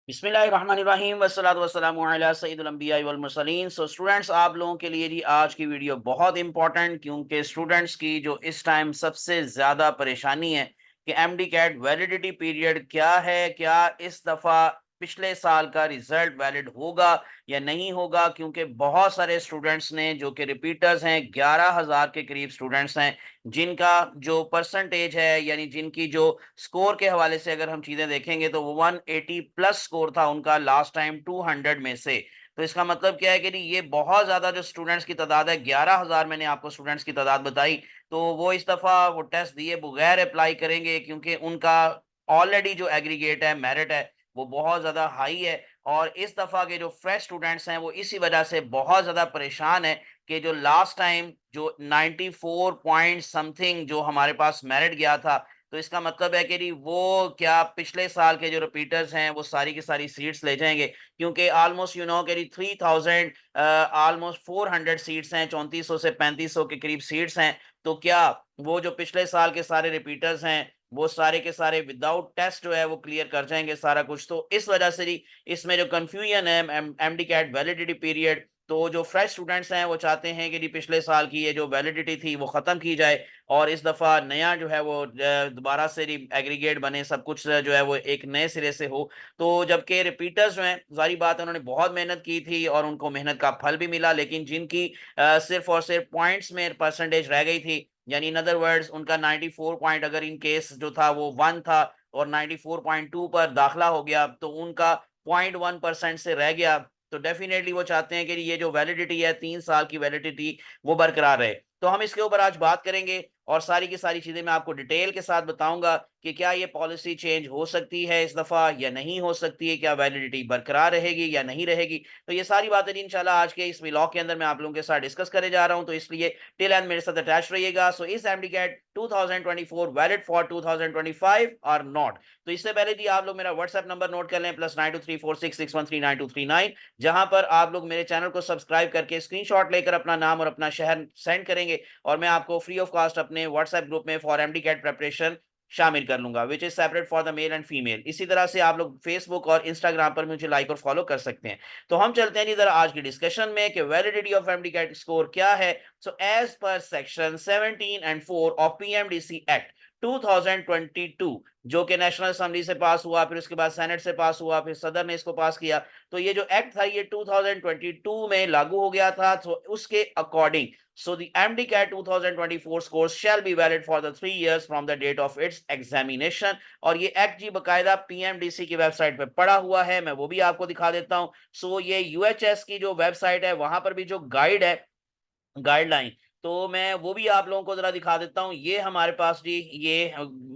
बिस्मिल्लाहिर्रहमानिर्रहीम वस्सलातु वस्सलामु अला सय्यिदिल अंबिया वल मुरसलीन। सो स्टूडेंट्स, आप लोगों के लिए जी आज की वीडियो बहुत इंपॉर्टेंट, क्योंकि स्टूडेंट्स की जो इस टाइम सबसे ज़्यादा परेशानी है कि एमडी कैट वैलिडिटी पीरियड क्या है, क्या इस दफ़ा पिछले साल का रिजल्ट वैलिड होगा या नहीं होगा। क्योंकि बहुत सारे स्टूडेंट्स ने जो कि रिपीटर्स हैं, 11,000 के करीब स्टूडेंट्स हैं, जिनका जो परसेंटेज है यानी जिनकी जो स्कोर के हवाले से अगर हम चीजें देखेंगे तो वो 180 प्लस स्कोर था उनका लास्ट टाइम 200 में से। तो इसका मतलब क्या है कि ये बहुत ज्यादा जो स्टूडेंट्स की तादाद है, 11,000 मैंने आपको स्टूडेंट्स की तादाद बताई। तो वो इस दफा वो टेस्ट दिए बगैर अप्लाई करेंगे, क्योंकि उनका ऑलरेडी जो एग्रीगेट है, मेरिट है, वो बहुत ज्यादा हाई है। और इस दफा के जो फ्रेश स्टूडेंट्स हैं वो इसी वजह से बहुत ज्यादा परेशान है कि जो लास्ट टाइम जो 94 पॉइंट समथिंग जो हमारे पास मेरिट गया था, तो इसका मतलब है कि जी वो क्या पिछले साल के जो रिपीटर्स हैं वो सारी की सारी सीट्स ले जाएंगे। क्योंकि ऑलमोस्ट यू नो कि जी 3000 ऑलमोस्ट 400 सीट्स हैं, 3400 से 3500 के करीब सीट्स हैं। तो क्या वो जो पिछले साल के सारे रिपीटर्स हैं वो सारे के सारे विदाउट टेस्ट जो है वो क्लियर कर जाएंगे सारा कुछ। तो इस वजह से जी इसमें जो कंफ्यूजन है एमडी कैट वैलिडिटी पीरियड, तो जो फ्रेश स्टूडेंट्स हैं वो चाहते हैं कि जी पिछले साल की ये जो वैलिडिटी थी वो ख़त्म की जाए और इस दफ़ा नया जो है वो दोबारा से एग्रीगेट बने, सब कुछ जो है वो एक नए सिरे से हो। तो जबकि रिपीटर्स जो हैं, ज़ाहिर बात है उन्होंने बहुत मेहनत की थी और उनको मेहनत का फल भी मिला, लेकिन जिनकी सिर्फ और सिर्फ पॉइंट्स में परसेंटेज रह गई थी, यानी इन अदर वर्ड्स उनका 94 पॉइंट अगर इन केस जो था वो 1 था और 94.2 पर दाखिला हो गया, तो उनका 0.1% से रह गया। तो डेफिनेटली वो चाहते हैं कि ये जो वैलिडिटी है, 3 साल की वैलिडिटी, वो बरकरार रहे। तो हम इसके ऊपर आज बात करेंगे और सारी की सारी चीजें मैं आपको डिटेल के साथ बताऊंगा कि क्या ये पॉलिसी चेंज हो सकती है इस दफा या नहीं हो सकती है, क्या वैलिडिटी बरकरार रहेगी या नहीं रहेगी। तो ये सारी बातें इंशाल्लाह आज के इस व्लॉग के अंदर मैं आप लोगों के साथ डिस्कस करे जा रहा हूं, तो इसलिए टिल एंड मेरे साथ अटैच रहिएगा। सो इस एमडी कैट 2024 वैलिड फॉर 2025 और नॉट। तो इससे पहले जी आप लोग मेरा व्हाट्सएप नंबर नोट कर लें, +923466139239, जहां पर आप लोग मेरे चैनल को सब्सक्राइब करके स्क्रीनशॉट लेकर अपना नाम और अपना शहर सेंड करेंगे और मैं आपको फ्री ऑफ कॉस्ट अपने व्हाट्सएप ग्रुप में फॉर एमडी कैट प्रेपरेशन शामिल कर लूंगा, which is separate for the male and female. इसी तरह से आप लोग फेसबुक और इंस्टाग्राम पर मुझे लाइक और फॉलो कर सकते हैं। तो हम चलते हैं इधर आज की डिस्कशन में कि validity of MD CAT score क्या है। So as per section 17 and 4 of PMDC Act 2022, जो कि नेशनल असेंबली से पास हुआ, फिर उसके बाद सेनेट से पास हुआ, फिर सदर ने इसको पास किया। तो ये जो एक्ट था ये 2022 में लागू हो गया था। तो उसके according, so the MDCAT 2024 scores shall be valid for the 3 years from the date of its examination। और ये एक्ट जी बकायदा पीएमडीसी की वेबसाइट पे पड़ा हुआ है, मैं वो भी आपको दिखा देता हूं। सो ये यूएचएस की जो वेबसाइट है वहां पर भी जो गाइड है, गाइडलाइन, तो मैं वो भी आप लोगों को जरा दिखा देता हूँ। ये हमारे पास जी ये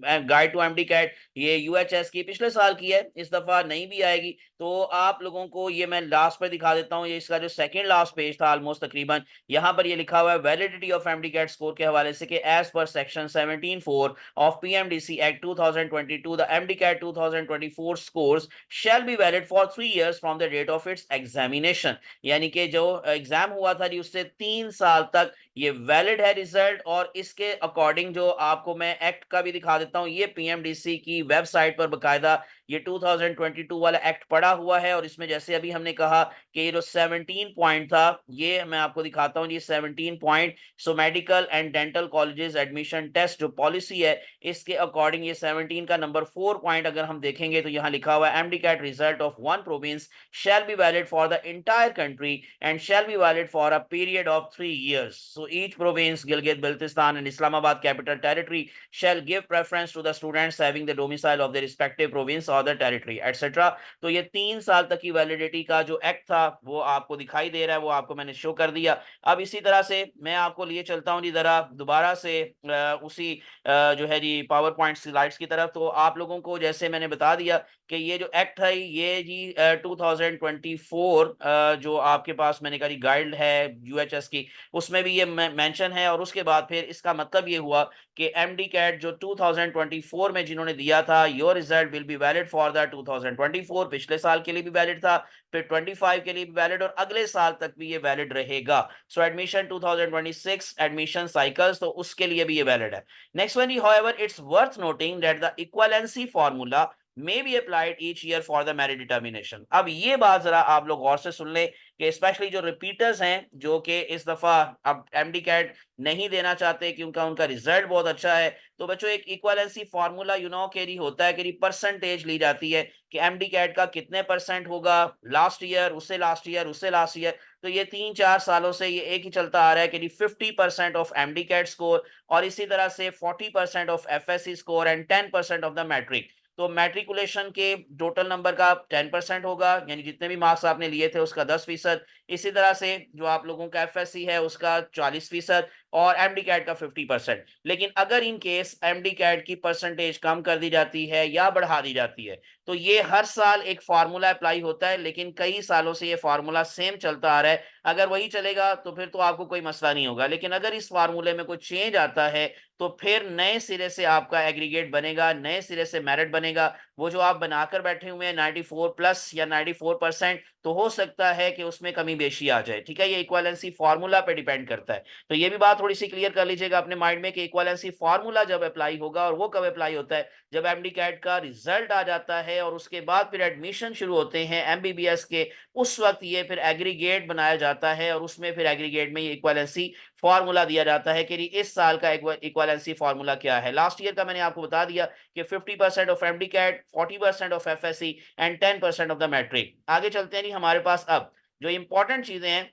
गाइड टू एमडी कैट, ये यूएचएस की पिछले साल की है, इस दफा नहीं भी आएगी। तो आप लोगों को ये मैं लास्ट पे दिखा देता हूँ। ये इसका जो सेकंड लास्ट पेज था ऑलमोस्ट तकरीबन, यहाँ पर ये लिखा हुआ है validity of MD CAT score के हवाले से कि as per section 17(4) of PMDC Act 2022 the MD CAT 2024 scores shall be valid for 3 years from the date of its examination. यानी कि जो एग्जाम हुआ था जी उससे 3 साल तक ये वैलिड है रिजल्ट। और इसके अकॉर्डिंग जो आपको मैं एक्ट का भी दिखा देता हूं, ये पीएमडीसी की वेबसाइट पर बकायदा ये 2022 वाला एक्ट पड़ा हुआ है। और इसमें जैसे अभी हमने कहा कि ये जो 17 पॉइंट था, ये मैं आपको दिखाता हूं जी 17 point. So medical and dental colleges admission test जो पॉलिसी है, इसके अकॉर्डिंग ये 17 का नंबर 4 पॉइंट अगर हम देखेंगे तो यहाँ लिखा हुआ है MD CAT result of one province shall be valid for the entire country and shall be valid for a period of 3 years. So each province, Gilgit-Baltistan and Islamabad Capital Territory, shall give preference to the students having the domicile of their respective province or the territory, etc. तो ये 3 साल तक की validity का जो act था वो आपको दिखाई दे रहा है, वो आपको मैंने शो कर दिया। अब इसी तरह से मैं आपको लिए चलता हूँ जी जरा दोबारा से उसी जो है जी पावर पॉइंट स्लाइड्स की तरफ। तो आप लोगों को जैसे मैंने बता दिया कि ये जो एक्ट है ये जी 2024 जो आपके पास मैंने कहा गाइड है यूएचएस की, उसमें भी ये मेंशन है। और उसके बाद फिर इसका मतलब ये हुआ कि एमडी कैट जो 2024 में जिन्होंने दिया था, your result will be valid for the 2024, पिछले साल के लिए भी वैलिड था, फिर 25 के लिए भी वैलिड और अगले साल तक भी ये वैलिड रहेगा। सो एडमिशन 2026 एडमिशन साइकिल्स, तो उसके लिए भी ये वैलिड है। Next one, however it's worth noting that the equivalency formula may be applied each year for the merit determination। अब ये बात जरा आप लोग गौर से सुन ले कि स्पेशली जो रिपीटर्स हैं जो कि इस दफा अब एमडी कैट नहीं देना चाहते क्योंकि उनका रिजल्ट बहुत अच्छा है, तो बच्चों एक इक्वालेंसी फार्मूला केरी होता है कि परसेंटेज ली जाती है कि एमडी कैट का कितने परसेंट होगा लास्ट ईयर, उससे लास्ट ईयर, उससे लास्ट ईयर। तो ये 3-4 सालों से ये एक ही चलता आ रहा है कि 50% ऑफ एमडी कैट स्कोर और इसी तरह से 40% of FSc score and 10% of the matric. तो मैट्रिकुलेशन के टोटल नंबर का 10% होगा, यानी जितने भी मार्क्स आपने लिए थे उसका 10%। इसी तरह से जो आप लोगों का एफएससी है उसका 40% और एमडी कैट का 50%। लेकिन अगर इन केस एमडी कैट की परसेंटेज कम कर दी जाती है या बढ़ा दी जाती है, तो ये हर साल एक फार्मूला अप्लाई होता है, लेकिन कई सालों से ये फार्मूला सेम चलता आ रहा है। अगर वही चलेगा तो फिर तो आपको कोई मसला नहीं होगा, लेकिन अगर इस फार्मूले में कोई चेंज आता है तो फिर नए सिरे से आपका एग्रीगेट बनेगा, नए सिरे से मेरिट बनेगा। वो जो आप बनाकर बैठे हुए हैं 94 प्लस या 94%, तो हो सकता है कि उसमें कमी बेशी आ जाए। ठीक है, ये इक्वालेंसी फार्मूला पे डिपेंड करता है। तो ये भी बात थोड़ी सी क्लियर कर लीजिएगा अपने माइंड में कि इक्वालेंसी फार्मूला जब अप्लाई होगा, और वो कब अप्लाई होता है, जब एमडी कैट का रिजल्ट आ जाता है और उसके बाद फिर एडमिशन शुरू होते हैं एमबीबीएस के, उस वक्त ये फिर एग्रीगेट बनाया जाता है और उसमें फिर एग्रीगेट में ये इक्वालेंसी फार्मूला दिया जाता है कि इस साल का इक्वालेंसी फार्मूला क्या है। लास्ट ईयर का मैंने आपको बता दिया कि 50% of MD CAT, 40% of FSc and 10% of the matric. आगे चलते हैं जी, हमारे पास अब जो इंपॉर्टेंट चीजें हैं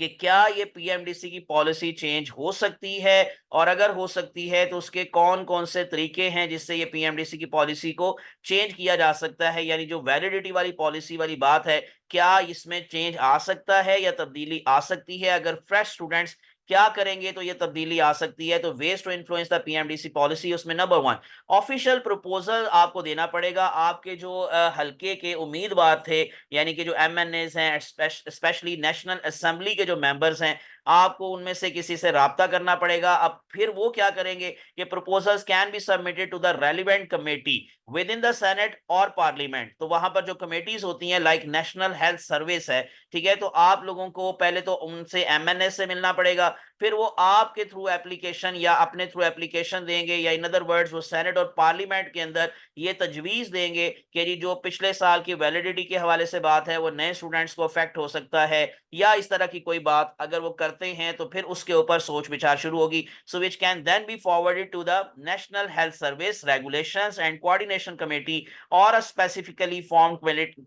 कि क्या ये पीएमडीसी की पॉलिसी चेंज हो सकती है, और अगर हो सकती है तो उसके कौन-कौन से तरीके हैं जिससे ये पीएमडीसी की पॉलिसी को चेंज किया जा सकता है। यानी जो वैलिडिटी वाली पॉलिसी वाली बात है, क्या इसमें चेंज आ सकता है या तब्दीली आ सकती है? अगर फ्रेश स्टूडेंट्स क्या करेंगे तो ये तब्दीली आ सकती है। तो ways to influence the PMDC policy, उसमें नंबर 1 ऑफिशियल प्रपोजल आपको देना पड़ेगा। आपके जो हल्के के उम्मीदवार थे, यानी कि जो एमएनएस हैं, स्पेशली नेशनल असेंबली के जो मेंबर्स हैं, आपको उनमें से किसी से राब्ता करना पड़ेगा। अब फिर वो क्या करेंगे कि proposals can be submitted to the relevant committee within the senate और पार्लियामेंट। तो वहां पर जो कमेटीज होती हैं लाइक नेशनल हेल्थ सर्विस है, ठीक है, तो आप लोगों को पहले तो उनसे एमएनएस से मिलना पड़ेगा, फिर वो आपके थ्रू एप्लीकेशन या अपने थ्रू एप्लीकेशन देंगे, या इन अदर वर्ड्स वो सेनेट और पार्लियामेंट के अंदर ये तजवीज देंगे कि जी जो पिछले साल की वैलिडिटी के हवाले से बात है वो नए स्टूडेंट्स को अफेक्ट हो सकता है, या इस तरह की कोई बात अगर वो करते हैं तो फिर उसके ऊपर सोच विचार शुरू होगी। So which can then be forwarded to the national health service regulations and coordination committee और a specifically form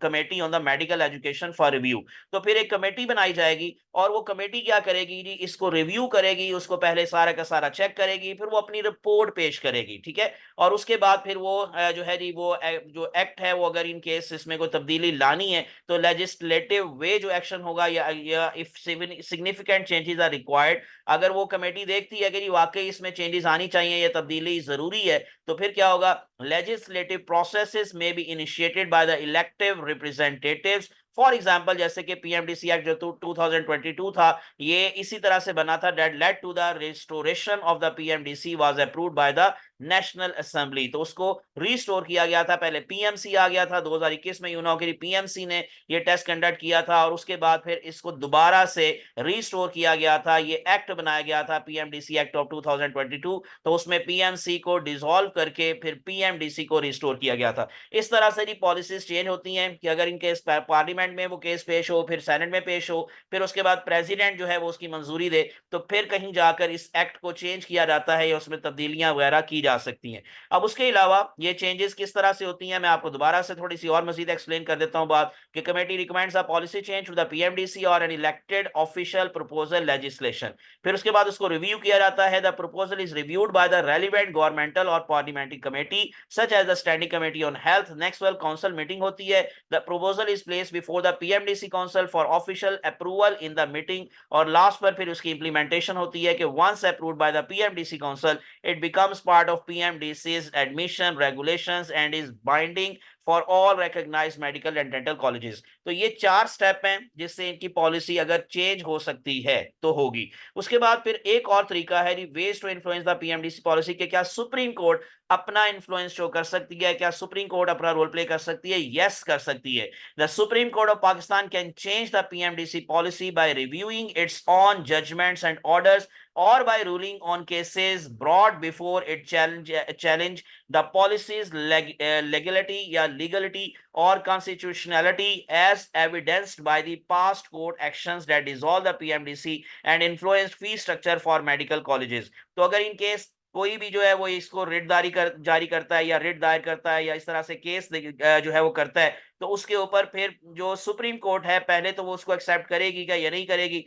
committee on the medical education for review. तो फिर एक कमेटी बनाई जाएगी और वो कमेटी क्या करेगी जी, इसको रिव्यू करेगी, उसको पहले सारा का सारा चेक करेगी, फिर वो अपनी रिपोर्ट पेश करेगी। ठीक है, और उसके बाद फिर वो जो है जी वो जो एक्ट है वो अगर इन केस इसमें कोई तब्दीली लानी है तो लेजिस्लेटिव वे जो एक्शन होगा, या if significant changes are required, अगर वो कमेटी देखती है कि जी वाकई इसमें चेंजेस आनी चाहिए, ये तब्दीली जरूरी है, तो फिर क्या होगा, लेजिस्लेटिव प्रोसेसेस में be initiated by the elective representatives. For example जैसे कि पीएमडीसी एक्ट जो 2022 था, ये इसी तरह से बना था, that led to the restoration of the PMDC was approved by the National Assembly. तो उसको रिस्टोर किया गया था, पहले पीएमसी आ गया था 2021 में, यूनाओ पीएमसी ने ये टेस्ट कंडक्ट किया था और उसके बाद फिर इसको दोबारा से रिस्टोर किया गया था, ये एक्ट बनाया गया था पीएमडीसी एक्ट ऑफ 2022। तो उसमें पीएमसी को डिसॉल्व करके फिर पीएमडीसी को रिस्टोर किया गया था। इस तरह से पॉलिसीज चेंज होती हैं कि अगर इनके पार्लियामेंट में वो केस पेश हो, फिर सेनेट में पेश हो, फिर उसके बाद प्रेसिडेंट जो है वो उसकी मंजूरी दे, तो फिर कहीं जाकर इस एक्ट को चेंज किया जाता है या उसमें तब्दीलियां वगैरह की जा सकती हैं। अब उसके अलावा ये चेंजेस किस तरह से होती हैं, मैं आपको दोबारा से थोड़ी सी और मजीद एक्सप्लेन कर देता हूं बात कि committee recommends a policy change to the PMDC और an elected official proposal legislation. फिर उसके बाद उसको रिव्यू किया जाता है। The proposal is reviewed by the relevant governmental और parliamentary committee such as the standing committee on health. Next well council meeting होती है। The proposal is placed before the PMDC council for official approval in the meeting, और last पर फिर उसकी implementation होती है कि once approved by the PMDC council it becomes part of PMDC's admission regulations and is binding for all recognized medical and dental colleges। तो ये 4 step हैं जिससे इनकी पॉलिसी अगर चेंज हो सकती है तो होगी। उसके बाद फिर एक और तरीका है ways to influence the PMDC policy के, क्या सुप्रीम कोर्ट अपना इन्फ्लुएंस शो कर सकती है, क्या सुप्रीम कोर्ट अपना रोल प्ले कर सकती है? यस, कर सकती है। The Supreme Court of Pakistan can change the PMDC policy by reviewing its own judgments and orders or by ruling on cases brought before it challenge the policies legality या legality or constitutionality as evidenced by the past court actions that dissolve the PMDC and influenced fee structure for medical colleges. तो अगर in case कोई भी जो है वो इसको writ जारी करता है या रिट दायर करता है या इस तरह से केस जो है वो करता है, तो उसके ऊपर फिर जो सुप्रीम कोर्ट है पहले तो वो उसको एक्सेप्ट करेगी क्या या नहीं करेगी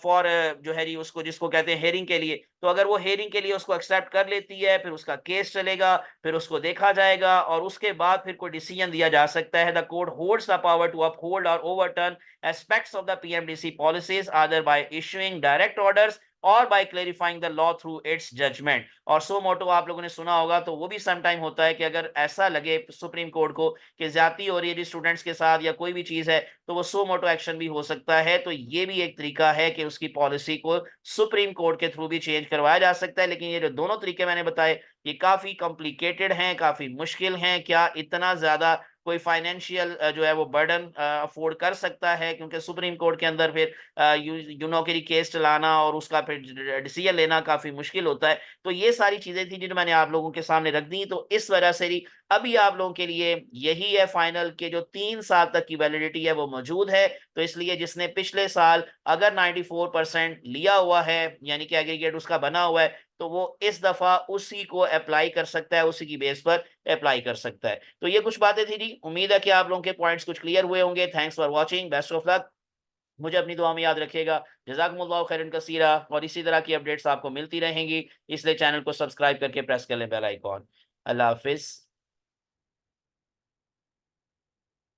फॉर जो है जी उसको जिसको कहते हैं हेयरिंग के लिए। तो अगर वो हेयरिंग के लिए उसको एक्सेप्ट कर लेती है, फिर उसका केस चलेगा, फिर उसको देखा जाएगा और उसके बाद फिर कोई डिसीजन दिया जा सकता है। The court holds the power to uphold और overturn aspects of the PMDC policies other by issuing direct orders और by clarifying the law through its judgment. और सो मोटो आप लोगों ने सुना होगा, तो वो भी सम टाइम होता है कि अगर ऐसा लगे सुप्रीम कोर्ट को कि ज्यादती हो रही है स्टूडेंट्स के साथ या कोई भी चीज है, तो वो सो मोटो एक्शन भी हो सकता है। तो ये भी एक तरीका है कि उसकी पॉलिसी को सुप्रीम कोर्ट के थ्रू भी चेंज करवाया जा सकता है। लेकिन ये जो दोनों तरीके मैंने बताए, ये काफी कॉम्प्लिकेटेड हैं, काफी मुश्किल हैं। क्या इतना ज्यादा कोई फाइनेंशियल जो है वो बर्डन अफोर्ड कर सकता है, क्योंकि सुप्रीम कोर्ट के अंदर फिर यूनोकरी केस चलाना और उसका फिर डिसीजन लेना काफी मुश्किल होता है। तो ये सारी चीजें थी जो मैंने आप लोगों के सामने रख दी। तो इस वजह से ही अभी आप लोगों के लिए यही है फाइनल के जो 3 साल तक की वैलिडिटी है वो मौजूद है। तो इसलिए जिसने पिछले साल अगर 94% लिया हुआ है यानी कि एग्रीगेट उसका बना हुआ है, तो वो इस दफा उसी को अप्लाई कर सकता है, उसी की बेस पर अप्लाई कर सकता है। तो ये कुछ बातें थी जी। उम्मीद है कि आप लोगों के पॉइंट्स कुछ क्लियर हुए होंगे। Thanks for watching, best of luck. मुझे अपनी दुआ में याद रखिएगा। जज़ाकुमुल्लाहु खैरन कसीरा। और इसी तरह की अपडेट्स आपको मिलती रहेंगी, इसलिए चैनल को सब्सक्राइब करके प्रेस कर लें बेल आइकॉन। अल्लाह हाफिज़।